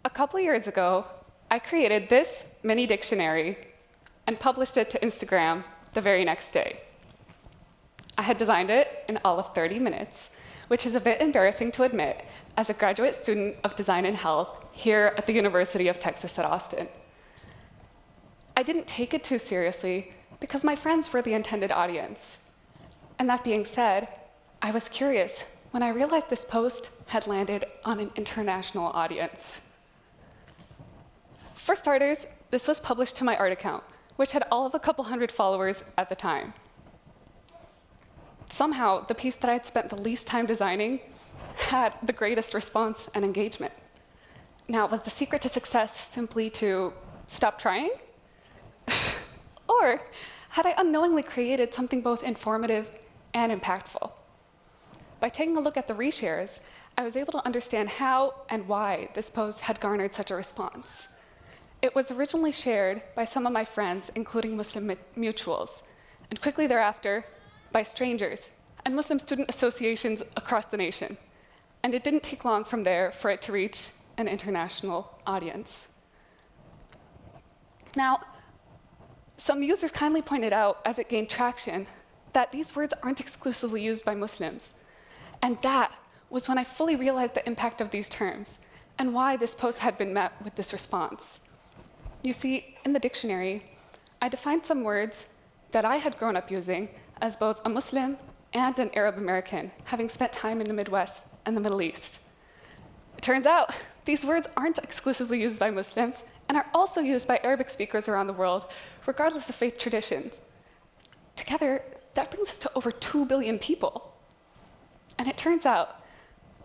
A couple years ago, I created this mini dictionary and published it to Instagram the very next day. I had designed it in all of 30 minutes, which is a bit embarrassing to admit as a graduate student of design and health here at the University of Texas at Austin. I didn't take it too seriously because my friends were the intended audience. And that being said, I was curious when I realized this post had landed on an international audience. For starters, this was published to my art account, which had all of a couple hundred followers at the time. Somehow, the piece that I had spent the least time designing had the greatest response and engagement. Now, was the secret to success simply to stop trying? Or had I unknowingly created something both informative and impactful? By taking a look at the reshares, I was able to understand how and why this post had garnered such a response. It was originally shared by some of my friends, including Muslim mutuals, and quickly thereafter, by strangers and Muslim student associations across the nation. And it didn't take long from there for it to reach an international audience. Now, some users kindly pointed out, as it gained traction, that these words aren't exclusively used by Muslims. And that was when I fully realized the impact of these terms and why this post had been met with this response. You see, in the dictionary, I defined some words that I had grown up using as both a Muslim and an Arab American, having spent time in the Midwest and the Middle East. It turns out these words aren't exclusively used by Muslims and are also used by Arabic speakers around the world, regardless of faith traditions. Together, that brings us to over 2 billion people. And it turns out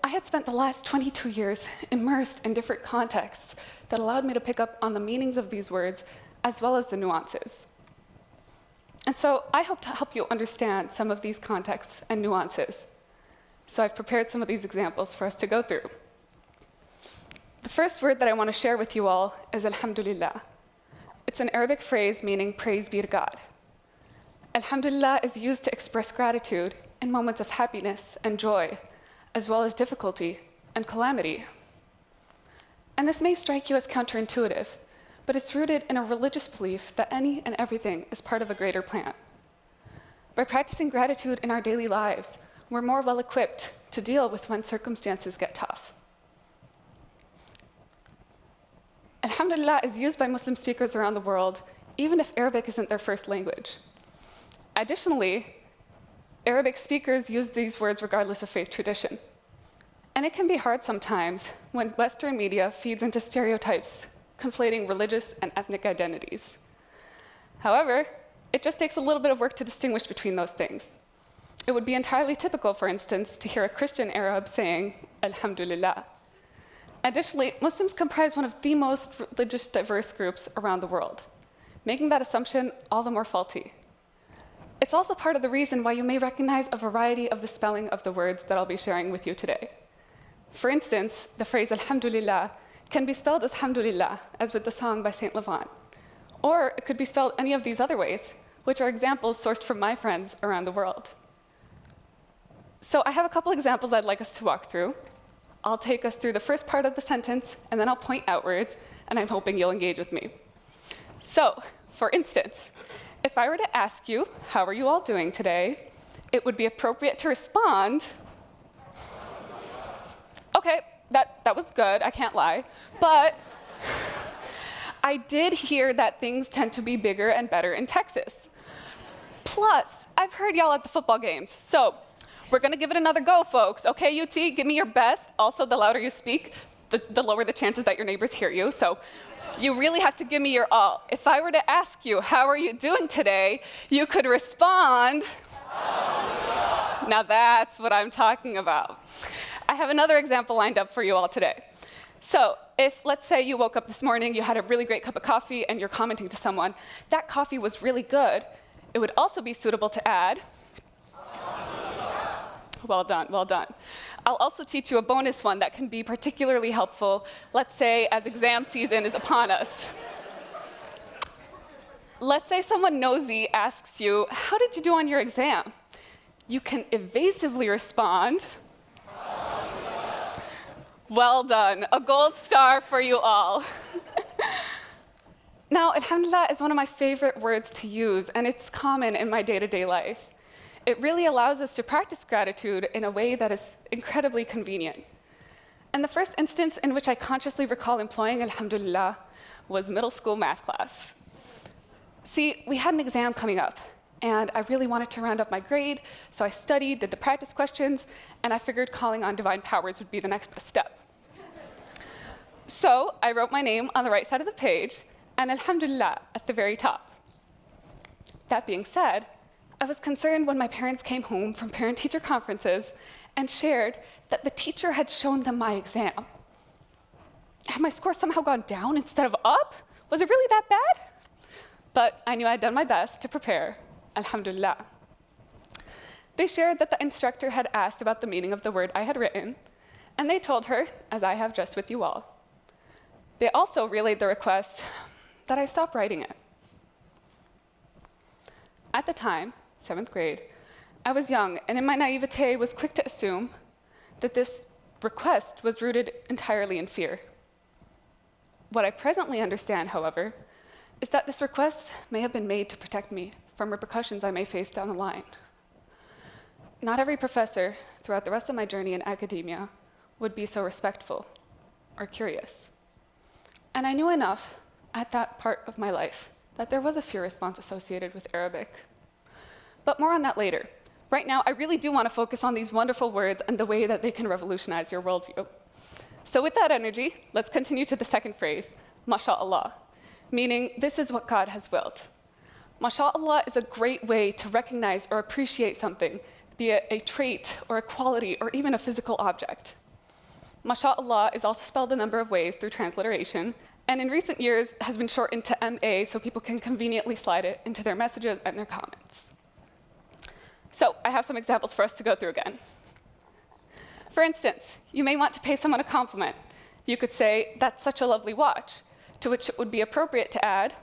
I had spent the last 22 years immersed in different contexts that allowed me to pick up on the meanings of these words as well as the nuances. And so I hope to help you understand some of these contexts and nuances. So I've prepared some of these examples for us to go through. The first word that I want to share with you all is alhamdulillah. It's an Arabic phrase meaning praise be to God. Alhamdulillah is used to express gratitude in moments of happiness and joy, as well as difficulty and calamity. And this may strike you as counterintuitive, but it's rooted in a religious belief that any and everything is part of a greater plan. By practicing gratitude in our daily lives, we're more well-equipped to deal with when circumstances get tough. Alhamdulillah is used by Muslim speakers around the world, even if Arabic isn't their first language. Additionally, Arabic speakers use these words regardless of faith tradition. And it can be hard sometimes when Western media feeds into stereotypes, conflating religious and ethnic identities. However, it just takes a little bit of work to distinguish between those things. It would be entirely typical, for instance, to hear a Christian Arab saying, Alhamdulillah. Additionally, Muslims comprise one of the most religious diverse groups around the world, making that assumption all the more faulty. It's also part of the reason why you may recognize a variety of the spelling of the words that I'll be sharing with you today. For instance, the phrase Alhamdulillah can be spelled as Hamdulillah, as with the song by Saint Levant. Or it could be spelled any of these other ways, which are examples sourced from my friends around the world. So I have a couple examples I'd like us to walk through. I'll take us through the first part of the sentence, and then I'll point outwards, and I'm hoping you'll engage with me. So, for instance, if I were to ask you, how are you all doing today, it would be appropriate to respond, okay, that was good, I can't lie, but I did hear that things tend to be bigger and better in Texas. Plus, I've heard y'all at the football games, so we're gonna give it another go, folks. Okay, UT, give me your best. Also, the louder you speak, the lower the chances that your neighbors hear you, so you really have to give me your all. If I were to ask you, how are you doing today, you could respond, now that's what I'm talking about. I have another example lined up for you all today. So if, let's say, you woke up this morning, you had a really great cup of coffee, and you're commenting to someone, that coffee was really good, it would also be suitable to add, well done, well done. I'll also teach you a bonus one that can be particularly helpful, let's say, as exam season is upon us. Let's say someone nosy asks you, how did you do on your exam? You can evasively respond, Well done. A gold star for you all. Now, alhamdulillah is one of my favorite words to use, and it's common in my day-to-day life. It really allows us to practice gratitude in a way that is incredibly convenient. And the first instance in which I consciously recall employing alhamdulillah was middle school math class. See, we had an exam coming up, and I really wanted to round up my grade, so I studied, did the practice questions, and I figured calling on divine powers would be the next best step. So I wrote my name on the right side of the page, and alhamdulillah at the very top. That being said, I was concerned when my parents came home from parent-teacher conferences and shared that the teacher had shown them my exam. Had my score somehow gone down instead of up? Was it really that bad? But I knew I'd done my best to prepare, alhamdulillah. They shared that the instructor had asked about the meaning of the word I had written, and they told her, as I have just with you all. They also relayed the request that I stop writing it. At the time, 7th grade, I was young, and in my naivete was quick to assume that this request was rooted entirely in fear. What I presently understand, however, is that this request may have been made to protect me from repercussions I may face down the line. Not every professor throughout the rest of my journey in academia would be so respectful or curious. And I knew enough at that part of my life that there was a fear response associated with Arabic. But more on that later. Right now, I really do want to focus on these wonderful words and the way that they can revolutionize your worldview. So with that energy, let's continue to the second phrase, MashaAllah, meaning this is what God has willed. MashaAllah is a great way to recognize or appreciate something, be it a trait or a quality or even a physical object. MashaAllah is also spelled a number of ways through transliteration, and in recent years has been shortened to MA so people can conveniently slide it into their messages and their comments. So I have some examples for us to go through again. For instance, you may want to pay someone a compliment. You could say, "That's such a lovely watch," to which it would be appropriate to add,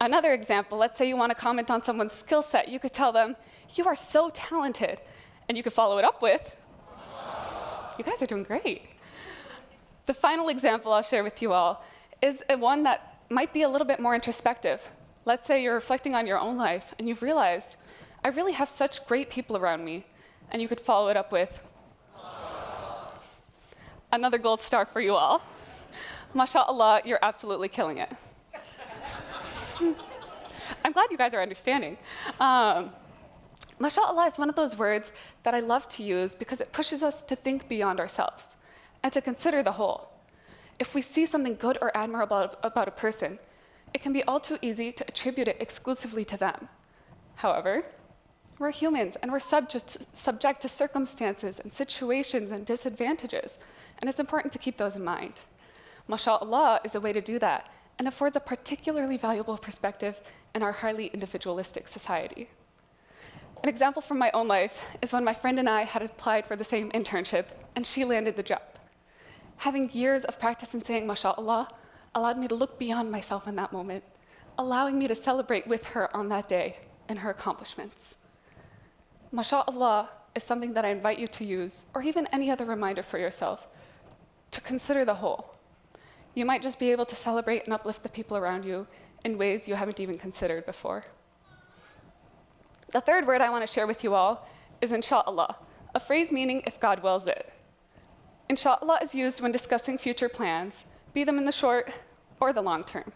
another example, let's say you want to comment on someone's skill set. You could tell them, "You are so talented," and you could follow it up with, "You guys are doing great." The final example I'll share with you all is one that might be a little bit more introspective. Let's say you're reflecting on your own life and you've realized, "I really have such great people around me," and you could follow it up with, another gold star for you all. MashaAllah, you're absolutely killing it. I'm glad you guys are understanding. MashaAllah is one of those words that I love to use because it pushes us to think beyond ourselves and to consider the whole. If we see something good or admirable about a person, it can be all too easy to attribute it exclusively to them. However, we're humans and we're subject to circumstances and situations and disadvantages, and it's important to keep those in mind. MashaAllah is a way to do that and affords a particularly valuable perspective in our highly individualistic society. An example from my own life is when my friend and I had applied for the same internship, and she landed the job. Having years of practice in saying MashaAllah allowed me to look beyond myself in that moment, allowing me to celebrate with her on that day and her accomplishments. MashaAllah is something that I invite you to use, or even any other reminder for yourself, to consider the whole. You might just be able to celebrate and uplift the people around you in ways you haven't even considered before. The third word I want to share with you all is insha'Allah, a phrase meaning if God wills it. Insha'Allah is used when discussing future plans, be them in the short or the long term.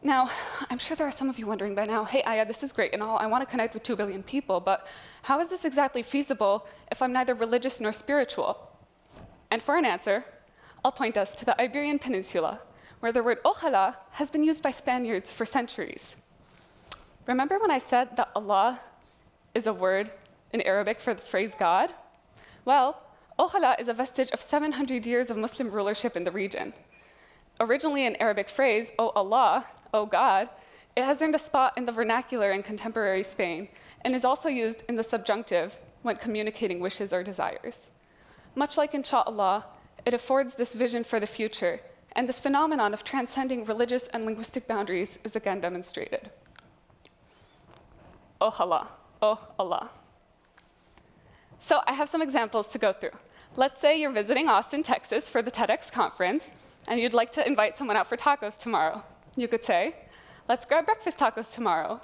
Now, I'm sure there are some of you wondering by now, "Hey, Aya, this is great and all. I want to connect with 2 billion people, but how is this exactly feasible if I'm neither religious nor spiritual?" And for an answer, I'll point us to the Iberian Peninsula, where the word Ojalá has been used by Spaniards for centuries. Remember when I said that Allah is a word in Arabic for the phrase God? Well, Ojalá is a vestige of 700 years of Muslim rulership in the region. Originally an Arabic phrase, "O Allah," "O God," it has earned a spot in the vernacular in contemporary Spain and is also used in the subjunctive when communicating wishes or desires. Much like insha'Allah, it affords this vision for the future, and this phenomenon of transcending religious and linguistic boundaries is again demonstrated. Oh Allah, oh Allah. So I have some examples to go through. Let's say you're visiting Austin, Texas for the TEDx conference, and you'd like to invite someone out for tacos tomorrow. You could say, let's grab breakfast tacos tomorrow,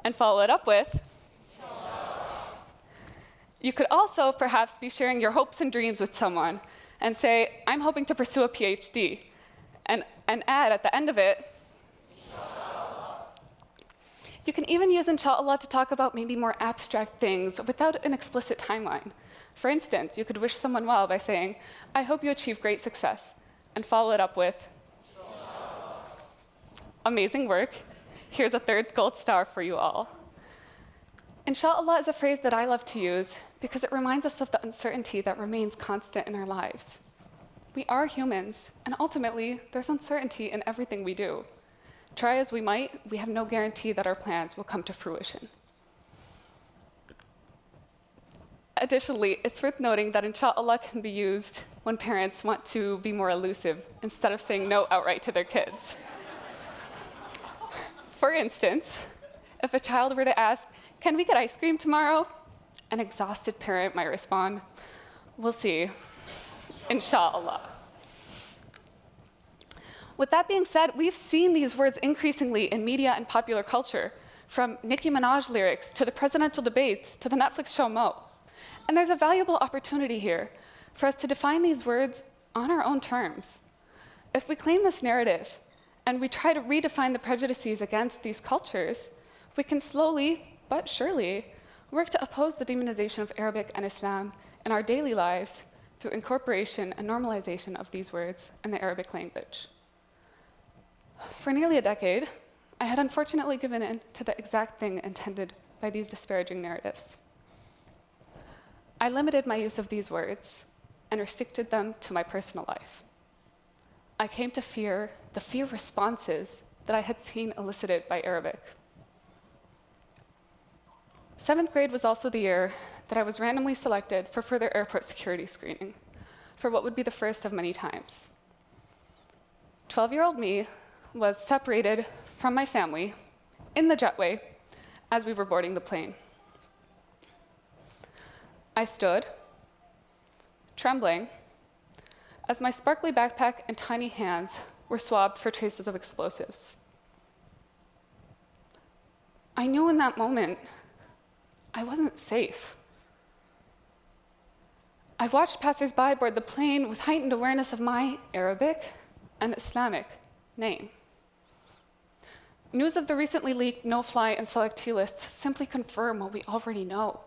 and follow it up with, you could also perhaps be sharing your hopes and dreams with someone and say, I'm hoping to pursue a PhD, and add at the end of it, you can even use inshallah to talk about maybe more abstract things without an explicit timeline. For instance, you could wish someone well by saying, I hope you achieve great success, and follow it up with, amazing work. Here's a third gold star for you all. Inshallah is a phrase that I love to use because it reminds us of the uncertainty that remains constant in our lives. We are humans, and ultimately, there's uncertainty in everything we do. Try as we might, we have no guarantee that our plans will come to fruition. Additionally, it's worth noting that inshallah can be used when parents want to be more elusive instead of saying no outright to their kids. For instance, if a child were to ask, can we get ice cream tomorrow? An exhausted parent might respond, we'll see, inshallah. With that being said, we've seen these words increasingly in media and popular culture, from Nicki Minaj lyrics to the presidential debates to the Netflix show Mo. And there's a valuable opportunity here for us to define these words on our own terms. If we claim this narrative and we try to redefine the prejudices against these cultures, we can slowly but surely work to oppose the demonization of Arabic and Islam in our daily lives through incorporation and normalization of these words in the Arabic language. For nearly a decade, I had unfortunately given in to the exact thing intended by these disparaging narratives. I limited my use of these words and restricted them to my personal life. I came to fear the few responses that I had seen elicited by Arabic. 7th grade was also the year that I was randomly selected for further airport security screening, for what would be the first of many times. 12-year-old me was separated from my family in the jetway as we were boarding the plane. I stood, trembling, as my sparkly backpack and tiny hands were swabbed for traces of explosives. I knew in that moment I wasn't safe. I watched passersby board the plane with heightened awareness of my Arabic and Islamic name. News of the recently leaked no-fly and selectee lists simply confirm what we already know,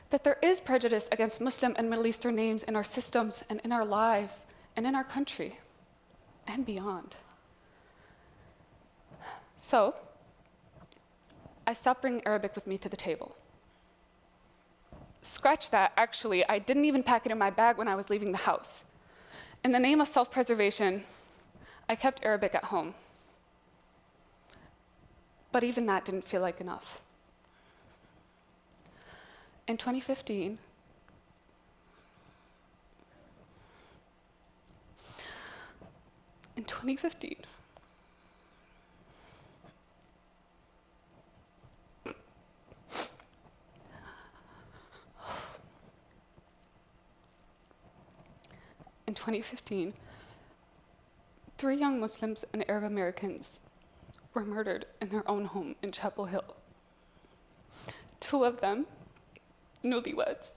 that there is prejudice against Muslim and Middle Eastern names in our systems and in our lives and in our country and beyond. So, I stopped bringing Arabic with me to the table. Scratch that, actually, I didn't even pack it in my bag when I was leaving the house. In the name of self-preservation, I kept Arabic at home. But even that didn't feel like enough. In 2015, in 2015, in 2015, 3 young Muslims and Arab Americans were murdered in their own home in Chapel Hill. 2 of them, newlyweds,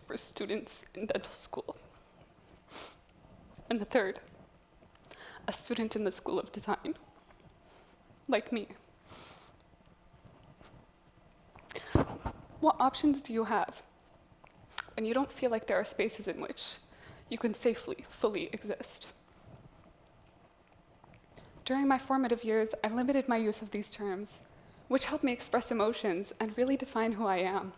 were students in dental school. And the third, a student in the School of Design, like me. What options do you have when you don't feel like there are spaces in which you can safely, fully exist? During my formative years, I limited my use of these terms, which helped me express emotions and really define who I am.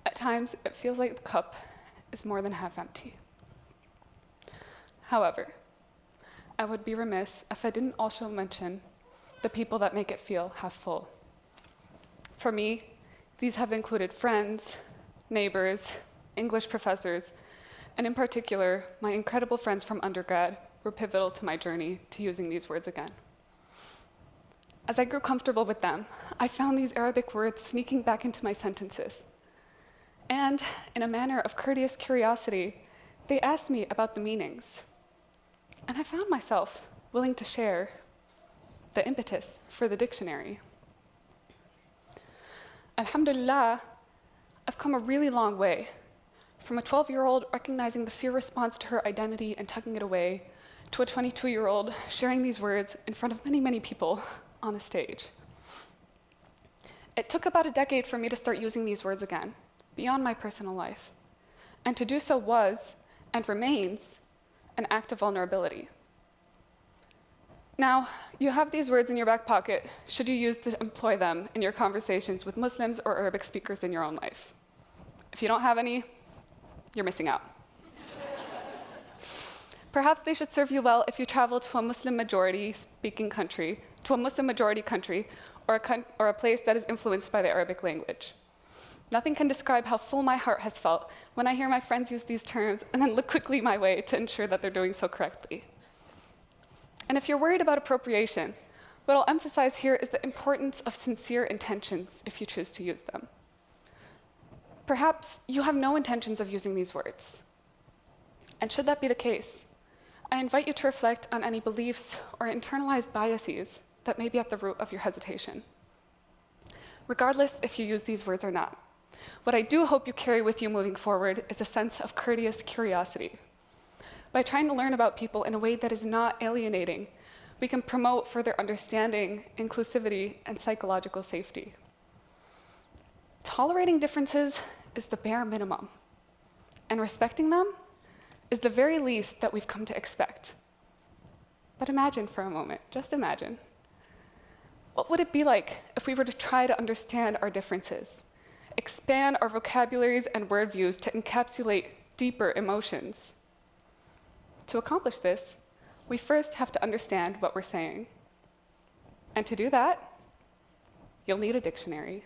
At times, it feels like the cup is more than half empty. However, I would be remiss if I didn't also mention the people that make it feel half full. For me, these have included friends, neighbors, English professors, and in particular, my incredible friends from undergrad were pivotal to my journey to using these words again. As I grew comfortable with them, I found these Arabic words sneaking back into my sentences. And in a manner of courteous curiosity, they asked me about the meanings. And I found myself willing to share the impetus for the dictionary. Alhamdulillah, I've come a really long way, from a 12-year-old recognizing the fear response to her identity and tucking it away, to a 22-year-old sharing these words in front of many, many people on a stage. It took about a decade for me to start using these words again, beyond my personal life. And to do so was, and remains, an act of vulnerability. Now, you have these words in your back pocket should you use to employ them in your conversations with Muslims or Arabic speakers in your own life. If you don't have any, you're missing out. Perhaps they should serve you well if you travel to a Muslim majority country, or a place that is influenced by the Arabic language. Nothing can describe how full my heart has felt when I hear my friends use these terms and then look quickly my way to ensure that they're doing so correctly. And if you're worried about appropriation, what I'll emphasize here is the importance of sincere intentions if you choose to use them. Perhaps you have no intentions of using these words. And should that be the case, I invite you to reflect on any beliefs or internalized biases that may be at the root of your hesitation. Regardless if you use these words or not, what I do hope you carry with you moving forward is a sense of courteous curiosity. By trying to learn about people in a way that is not alienating, we can promote further understanding, inclusivity, and psychological safety. Tolerating differences is the bare minimum, and respecting them is the very least that we've come to expect. But imagine for a moment, just imagine. What would it be like if we were to try to understand our differences, expand our vocabularies and word views to encapsulate deeper emotions? To accomplish this, we first have to understand what we're saying. And to do that, you'll need a dictionary.